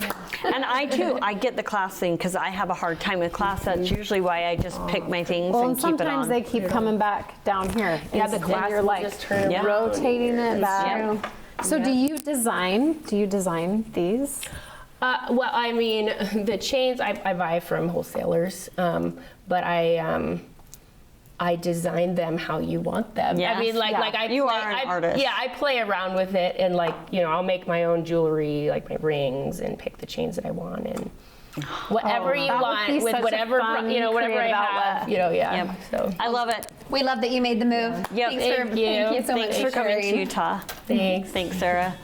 And I too, I get the class thing because I have a hard time with class. That's usually why I just pick my things Well, and and keep it sometimes on. they keep coming back down here. Yeah, the And class you're will like just turn Yeah. rotating it back. true. So do you design these? Well, I mean, the chains I buy from wholesalers, but I design them how you want them. Yes. I mean, like I You play, are an artist. Yeah, I play around with it, and like I'll make my own jewelry, like my rings, and pick the chains that I want, and whatever you that would want be with such a whatever fun, whatever I creative have. outlet. Yeah. Yep. So I love it. We love that you made the move. Yep. Thanks Thank you. Thank you so Thanks much for coming to sharing. Utah. thanks. Thanks, Sarah.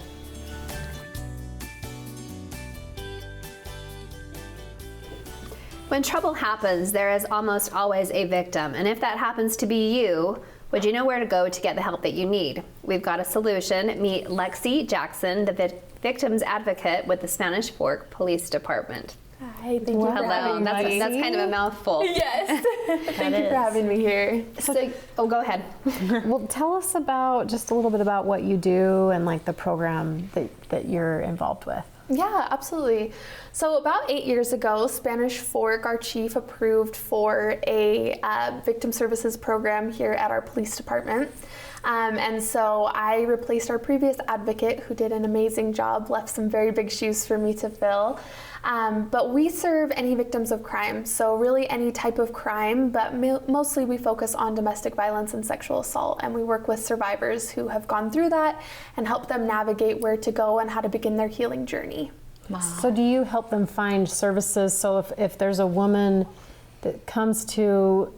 When trouble happens, there is almost always a victim. And if that happens to be you, would you know where to go to get the help that you need? We've got a solution. Meet Lexi Jackson, the victim's advocate with the Spanish Fork Police Department. Hi, thank you for Hello. having me. That's kind of a mouthful. Yes. Thank you for having me here. So, go ahead. Well, tell us about just a little bit about what you do and like the program that you're involved with. Yeah, absolutely. So about 8 years ago, Spanish Fork, our chief, approved for a victim services program here at our police department. And so I replaced our previous advocate who did an amazing job, left some very big shoes for me to fill. But we serve any victims of crime, so really any type of crime, but mostly we focus on domestic violence and sexual assault, and we work with survivors who have gone through that and help them navigate where to go and how to begin their healing journey. So do you help them find services? So if there's a woman that comes to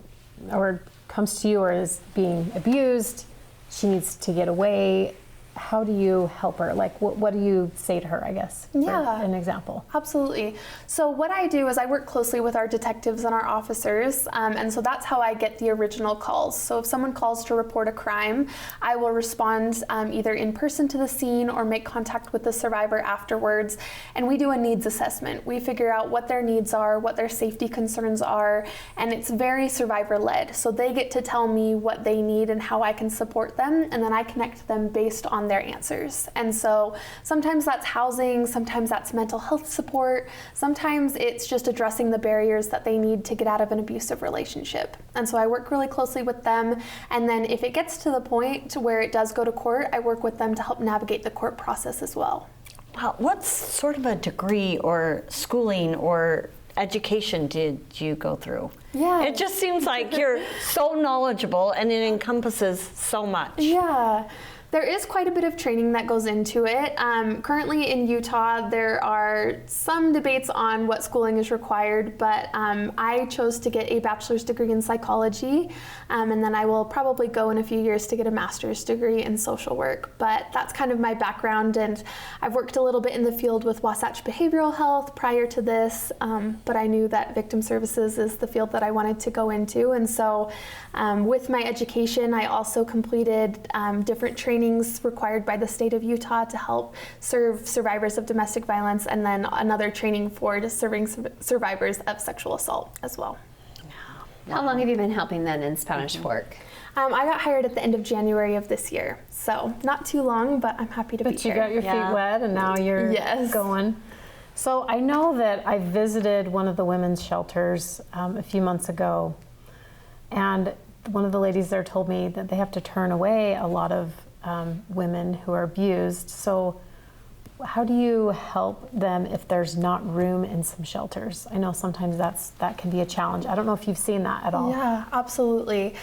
you or is being abused, she needs to get away, how do you help her? Like, what do you say to her, I guess, for Yeah. an example? Absolutely. So what I do is I work closely with our detectives and our officers, and so that's how I get the original calls. So if someone calls to report a crime, I will respond either in person to the scene or make contact with the survivor afterwards, and we do a needs assessment. We figure out what their needs are, what their safety concerns are, and it's very survivor-led. So they get to tell me what they need and how I can support them, and then I connect them based on their answers. And so sometimes that's housing, sometimes that's mental health support, sometimes it's just addressing the barriers that they need to get out of an abusive relationship. And so I work really closely with them, and then if it gets to the point where it does go to court, I work with them to help navigate the court process as well. what sort of a degree or schooling or education did you go through? Yeah. It just seems like you're so knowledgeable and it encompasses so much. Yeah. There is quite a bit of training that goes into it. Currently in Utah, there are some debates on what schooling is required, but I chose to get a bachelor's degree in psychology, and then I will probably go in a few years to get a master's degree in social work. But that's kind of my background, and I've worked a little bit in the field with Wasatch Behavioral Health prior to this, but I knew that victim services is the field that I wanted to go into, and so with my education, I also completed different trainings required by the state of Utah to help serve survivors of domestic violence, and then another training for serving survivors of sexual assault as well. How long have you been helping then in Spanish Fork? I got hired at the end of January of this year, so not too long, but I'm happy to be here. But you got your feet wet and now you're going. So I know that I visited one of the women's shelters a few months ago, and one of the ladies there told me that they have to turn away a lot of women who are abused. So how do you help them if there's not room in some shelters? I know sometimes that can be a challenge. I don't know if you've seen that at all. Yeah, absolutely.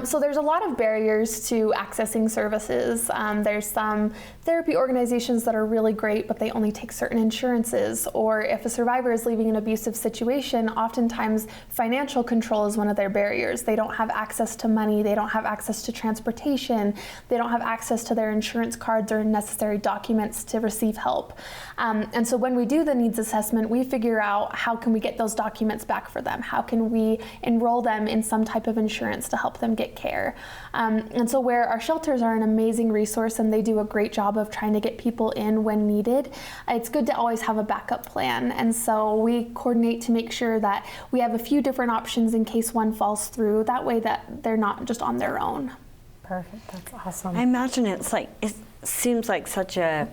So there's a lot of barriers to accessing services. There's some therapy organizations that are really great, but they only take certain insurances. Or if a survivor is leaving an abusive situation, oftentimes financial control is one of their barriers. They don't have access to money, they don't have access to transportation, they don't have access to their insurance cards or necessary documents to receive help. And so when we do the needs assessment, we figure out how can we get those documents back for them? How can we enroll them in some type of insurance to help them get care? And so where our shelters are an amazing resource and they do a great job of trying to get people in when needed, it's good to always have a backup plan. And so we coordinate to make sure that we have a few different options in case one falls through. That way that they're not just on their own. Perfect, that's awesome. I imagine it seems like such a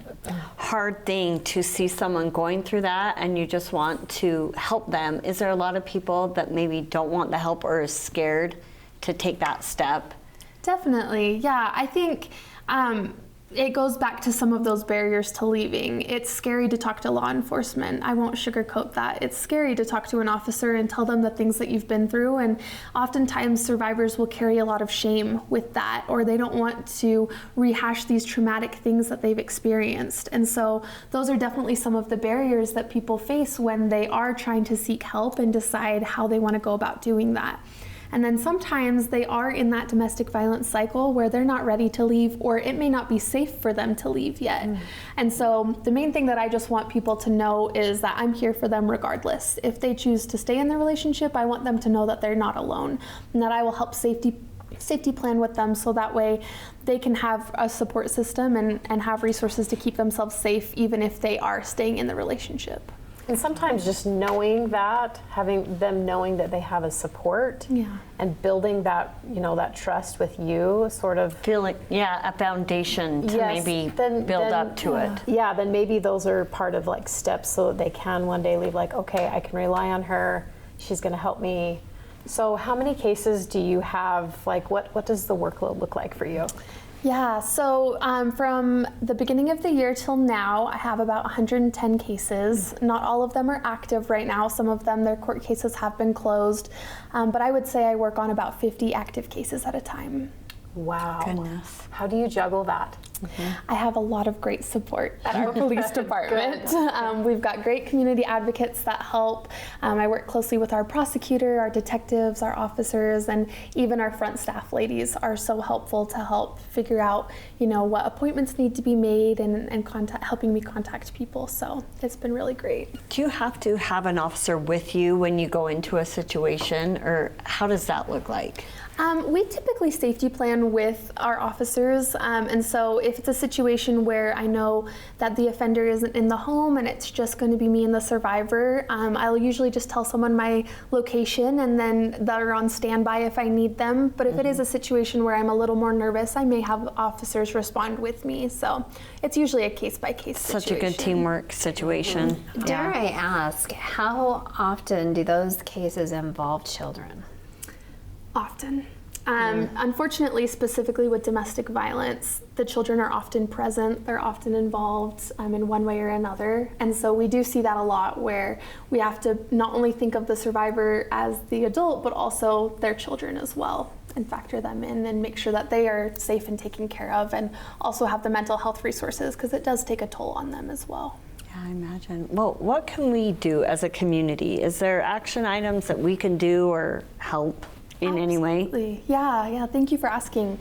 hard thing to see someone going through that and you just want to help them. Is there a lot of people that maybe don't want the help or is scared to take that step? Definitely, yeah. I think it goes back to some of those barriers to leaving. It's scary to talk to law enforcement. I won't sugarcoat that. It's scary to talk to an officer and tell them the things that you've been through, and oftentimes survivors will carry a lot of shame with that, or they don't want to rehash these traumatic things that they've experienced. And so those are definitely some of the barriers that people face when they are trying to seek help and decide how they want to go about doing that. And then sometimes they are in that domestic violence cycle where they're not ready to leave, or it may not be safe for them to leave yet. And so the main thing that I just want people to know is that I'm here for them regardless. If they choose to stay in the relationship, I want them to know that they're not alone and that I will help safety plan with them so that way they can have a support system and have resources to keep themselves safe even if they are staying in the relationship. And sometimes just knowing that, having them knowing that they have a support and building that, that trust with you, sort of feeling, a foundation to maybe build up to it. Yeah, then maybe those are part of like steps so that they can one day leave like, okay, I can rely on her, she's gonna help me. So how many cases do you have? Like what does the workload look like for you? Yeah, so from the beginning of the year till now, I have about 110 cases. Not all of them are active right now. Some of them, their court cases have been closed. But I would say I work on about 50 active cases at a time. Wow. Goodness. How do you juggle that? I have a lot of great support at our police department. We've got great community advocates that help. I work closely with our prosecutor, our detectives, our officers, and even our front staff ladies are so helpful to help figure out, what appointments need to be made and helping me contact people. So it's been really great. Do you have to have an officer with you when you go into a situation, or how does that look like? We typically safety plan with our officers, and so if it's a situation where I know that the offender isn't in the home and it's just going to be me and the survivor, I'll usually just tell someone my location and then they're on standby if I need them. But if it is a situation where I'm a little more nervous, I may have officers respond with me. So it's usually a case-by-case situation. Such a good teamwork situation. Dare I ask, how often do those cases involve children? Often. Unfortunately, specifically with domestic violence, the children are often present, they're often involved in one way or another. And so we do see that a lot, where we have to not only think of the survivor as the adult, but also their children as well, and factor them in and make sure that they are safe and taken care of, and also have the mental health resources, because it does take a toll on them as well. Yeah, I imagine. Well, what can we do as a community? Is there action items that we can do or help in any way? Absolutely. Yeah, thank you for asking.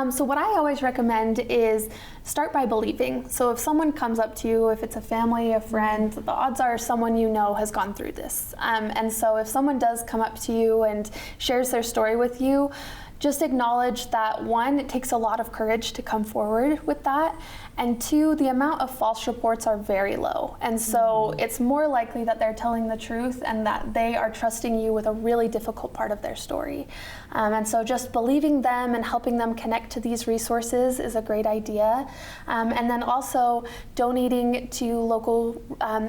So what I always recommend is start by believing. So if someone comes up to you, if it's a family, a friend, the odds are someone you know has gone through this. And so if someone does come up to you and shares their story with you, just acknowledge that, one, it takes a lot of courage to come forward with that, and two, the amount of false reports are very low. And so it's more likely that they're telling the truth and that they are trusting you with a really difficult part of their story. And so just believing them and helping them connect to these resources is a great idea. And then also donating to local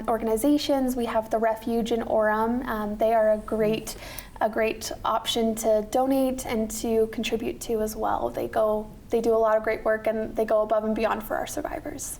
organizations. We have the Refuge in Orem. They are a great option to donate and to contribute to as well. They do a lot of great work, and they go above and beyond for our survivors.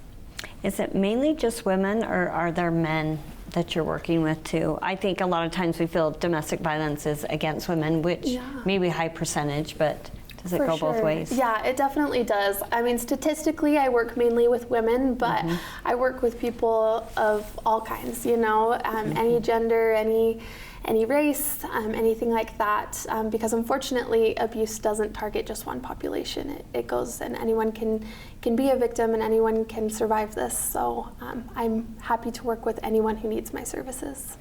Is it mainly just women, or are there men that you're working with too? I think a lot of times we feel domestic violence is against women, which may be a high percentage, but does it go both ways? Yeah, it definitely does. I mean, statistically, I work mainly with women, but I work with people of all kinds, any gender, any race, anything like that, because unfortunately abuse doesn't target just one population. It goes, and anyone can be a victim, and anyone can survive this. So I'm happy to work with anyone who needs my services.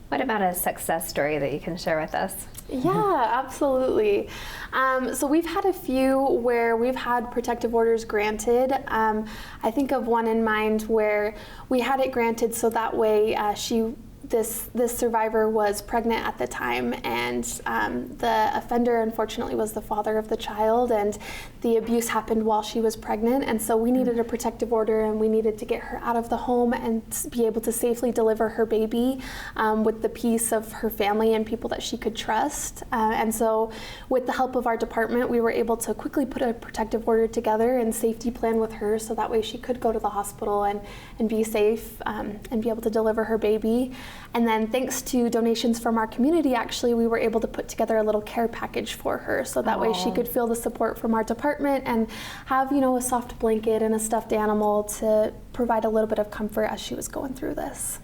What about a success story that you can share with us? Yeah, absolutely. So we've had a few where we've had protective orders granted. I think of one in mind where we had it granted so that way this survivor was pregnant at the time, and the offender unfortunately was the father of the child, and the abuse happened while she was pregnant, and so we needed a protective order, and we needed to get her out of the home and be able to safely deliver her baby with the peace of her family and people that she could trust. And so with the help of our department, we were able to quickly put a protective order together and safety plan with her, so that way she could go to the hospital and be safe and be able to deliver her baby. And then thanks to donations from our community, actually, we were able to put together a little care package for her, so that way she could feel the support from our department and have, a soft blanket and a stuffed animal to provide a little bit of comfort as she was going through this.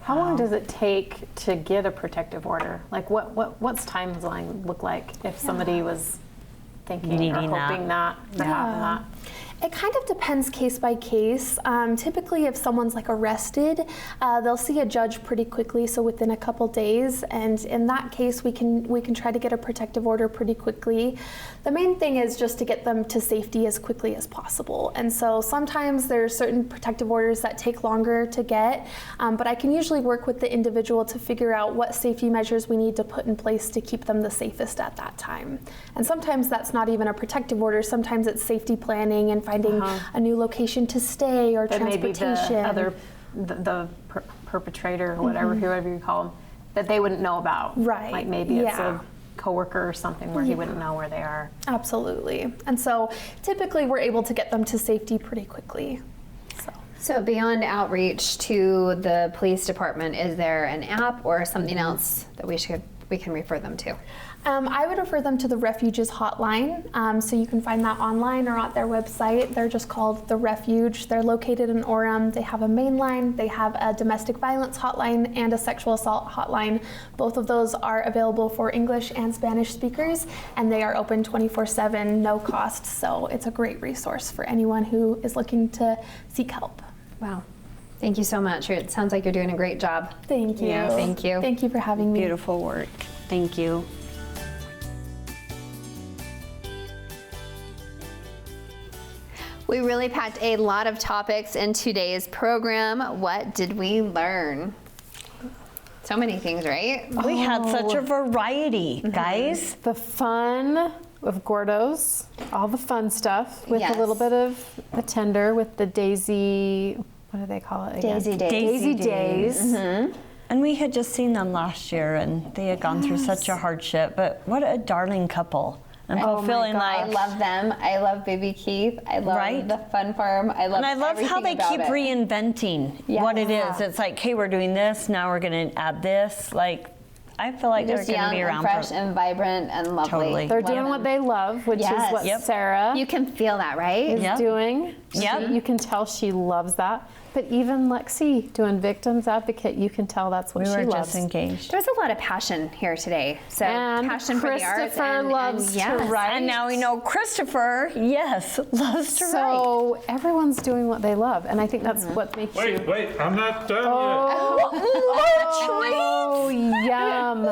How long does it take to get a protective order? Like what's timeline look like if somebody was thinking or hoping that to happen that? It kind of depends case by case. Typically, if someone's arrested, they'll see a judge pretty quickly, so within a couple days. And in that case, we can try to get a protective order pretty quickly. The main thing is just to get them to safety as quickly as possible. And so sometimes there are certain protective orders that take longer to get, but I can usually work with the individual to figure out what safety measures we need to put in place to keep them the safest at that time. And sometimes that's not even a protective order. Sometimes it's safety planning and finding a new location to stay or that transportation. Maybe the perpetrator or whatever, whoever you call them, that they wouldn't know about. Right. Like maybe it's a coworker or something where he wouldn't know where they are. Absolutely. And so typically we're able to get them to safety pretty quickly. So beyond outreach to the police department, is there an app or something else that we can refer them to? I would refer them to the Refuge's hotline. So you can find that online or at their website. They're just called the Refuge. They're located in Orem. They have a main line, they have a domestic violence hotline, and a sexual assault hotline. Both of those are available for English and Spanish speakers, and they are open 24/7, no cost. So it's a great resource for anyone who is looking to seek help. Wow. Thank you so much. It sounds like you're doing a great job. Thank you. Yeah, thank you. Thank you for having me. Beautiful work. Thank you. We really packed a lot of topics in today's program. What did we learn? So many things, right? We had such a variety, guys. The fun of Gordo's, all the fun stuff with a little bit of the tender with the Daisy, what do they call it again? Daisy Days. Daisy Days. Mm-hmm. And we had just seen them last year, and they had gone through such a hardship, but what a darling couple. and fulfilling I life. love them. I love Baby Keith. I love Right? the Fun Farm. I love And I love how everything they about keep it. reinventing what it is. It's like, hey, we're doing this, now we're going to add this. Like, I feel like they're Just going to young be and around fresh for and vibrant and lovely. Totally. They're Love doing them. what they love, which Yes. is what Yep. Sarah You can feel that, right? is Yep. doing. Yep. You can tell she loves that. But even Lexi doing Victims Advocate, you can tell that's what We she were loves. just engaged. There's a lot of passion here today. So And passion for the arts Christopher loves to yes. write. And now we know Christopher, yes, loves to write. So everyone's doing what they love, and I think that's what makes you. Wait, I'm not done Oh, yum!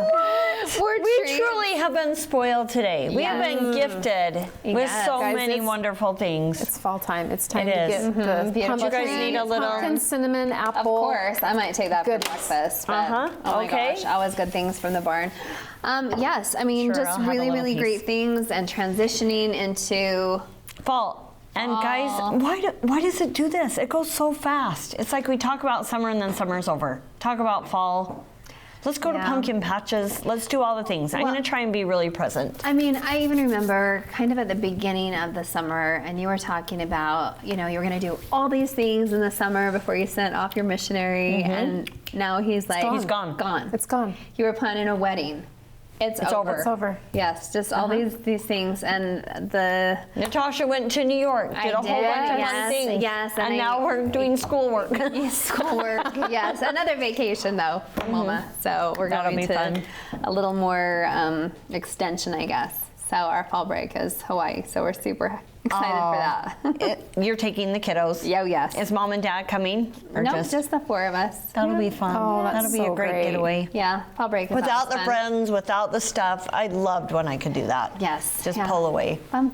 We truly have been spoiled today. We have been gifted with Yes. so Guys, many it's- wonderful things. It's fall time. It's time It to is. get the Beautiful. pumpkin, You guys need a little- pumpkin, cinnamon, apple. Of course, I might take that for Goodness. breakfast. But, Uh-huh. Oh my Okay. gosh, always good things from the barn. Yes, I mean, Sure, just I'll have a really, little really piece. great things and transitioning into. Fall. And guys, why does it do this? It goes so fast. It's like we talk about summer and then summer's over. Talk about fall. Let's go to Yeah. pumpkin patches. Let's do all the things. I'm Well- going to try and be really present. I mean, I even remember kind of at the beginning of the summer, and you were talking about, you were going to do all these things in the summer before you sent off your missionary, and now he's like, He's gone. Gone. It's gone. You were planning a wedding. It's over. It's over. Yes, just all these things, and the Natasha went to New York, did a whole bunch of fun things. yes, And now we're doing schoolwork. schoolwork. Yes, another vacation though for Mama. So we're That'll going be to fun. a little more extension, I guess. So our fall break is Hawaii. So we're super excited for that. You're taking the kiddos. Yeah, yes. Is mom and dad coming? Or No, just the four of us. That'll be fun. Oh, that's That'll be so a great great. getaway. Yeah, fall break is Without always the fun. friends, without the stuff, I loved when I could do that. Yes. Just yeah. pull away. Fun.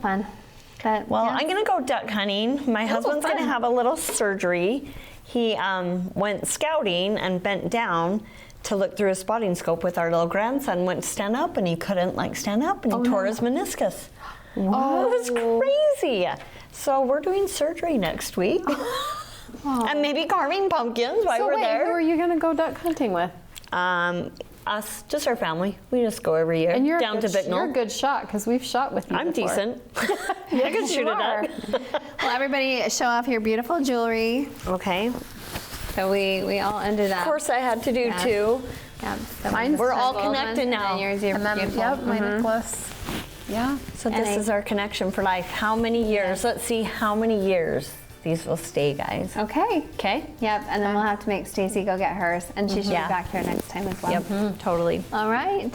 But, Well, yeah. I'm gonna go duck hunting. My husband's gonna fun. have a little surgery. He went scouting and bent down to look through a spotting scope with our little grandson. Went to stand up and he couldn't stand up and he tore his meniscus. Oh, it was crazy. So we're doing surgery next week. And maybe carving pumpkins while So we're wait, there. who are you going to go duck hunting with? Us, just our family. We just go every year And you're down a to good, Bicknell. You're a good shot because we've shot with you. I'm before. decent. I can shoot You a are. duck. Well, everybody show off your beautiful jewelry. Okay. So we all ended up. Of course, I had to do Yeah. too. Yeah, so Mine's We're all the gold one, connected and now. then yours, your And then, beautiful. yep, my necklace. Yeah. So And this I- is our connection for life. How many years? Let's see how many years these will stay, guys. Okay. Okay? Yep, and then we'll have to make Stacy go get hers, and she should Yeah. be back here next time as well. Yep, totally. All right.